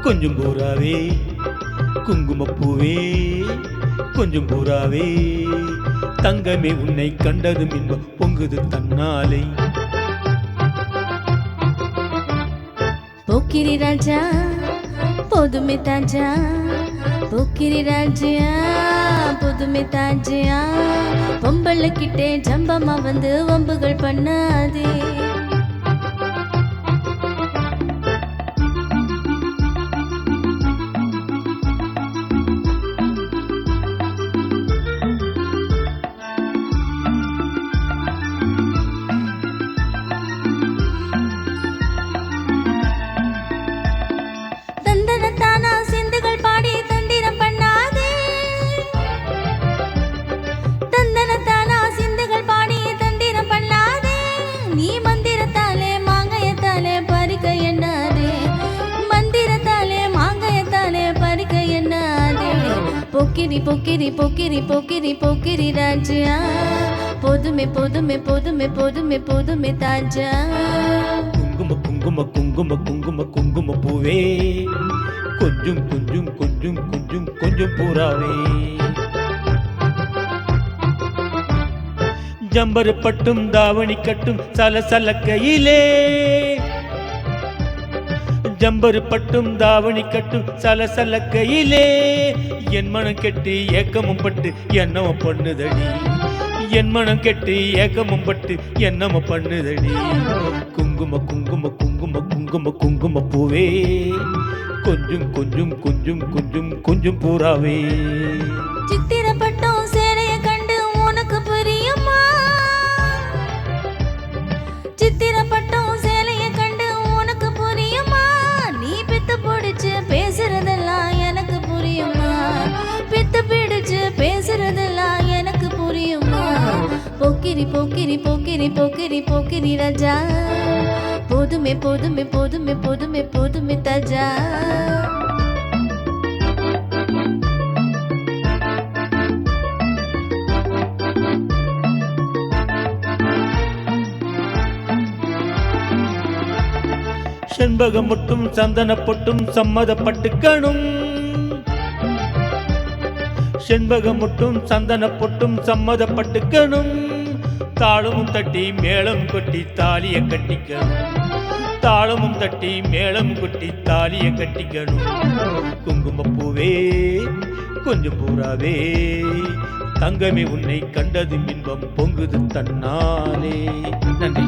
கொஞ்சம் பூராவே குங்குமப்பூவே கொஞ்சம் பூராவே தங்கமே உன்னை கண்டதும் இன்பம் பொங்குது தன்னாலே. போக்கிரி ராஜா போதுமே தாஜா போக்கிரி ராஜா போதுமே தாஜா பொம்பளை கிட்டே ஜம்பமா வந்து வம்புகள் பண்ணாதே. தந்தனத்தானா சிந்துகள் பாடி தந்திரம் பண்ணாதே. தந்தனத்தானா சிந்துகள் பாடி தந்திரம் பண்ணாதே. நீ மந்திரத்தாலே மாங்கயத்தாலே பறிக்க எண்ணாதே. மந்திரத்தாலே மாங்கயத்தாலே பறிக்க எண்ணாதே. போக்கிரி போக்கிரி போக்கிரி போக்கிரி போக்கிரி ராஜா போதுமே போதுமே போதுமே போதுமே போதுமே தாஜா. குங்கும குங்கும குங்கும குங்கும குங்கும பூவே கொஞ்சம் கொஞ்சம் கொஞ்சம் கொஞ்சம் கொஞ்சம் பூராவே. ஜம்பரு பட்டும் தாவணி கட்டும் சலசலக்கையிலே. ஜம்பரு பட்டும் தாவணி கட்டும் சலசலக்கையிலே என் மனம் கெட்டு ஏக்கமும் பட்டு என்னம பண்ணுதடி. என் மனம் கெட்டு ஏக்கமும் பட்டு என்னம பண்ணுதடி. குங்கும குங்கும குங்கும குங்கும குங்கும பூவே கொஞ்சம் கொஞ்சம் கொஞ்சம் கொஞ்சம் கொஞ்சம் பூராவே. சித்திரப்பட்டும் சேலைய கண்டு உனக்கு புரியுமா? சித்திரப்பட்டும் சேலைய கண்டு உனக்கு புரியுமா? நீ பித்து பிடிச்சு பேசுறதெல்லாம் எனக்கு புரியுமா? பித்து பிடிச்சு பேசுறதெல்லாம் எனக்கு புரியுமா? போக்கிரி போக்கிரி போக்கிரி போக்கிரி போக்கிரி ராஜா போதுமே போதுமே போதுமே போதுமே போதுமே தாஜா. செண்பகம் மட்டும் சந்தன பொட்டும் சம்மதப்பட்டுக்கணும். செண்பகம் மட்டும் சந்தன பொட்டும் சம்மதப்பட்டுக்கணும். தாளமும் தட்டி மேளம் கொட்டி தாலிய கட்டிக்கணும். தாளமும் தட்டி மேளம் கொட்டி தாலிய கட்டிக்கணும். குங்குமப்பூவே கொஞ்சம் பூராவே தங்கமே உன்னை கண்டது இன்பம் பொங்குது தன்னாலே. நன்றி.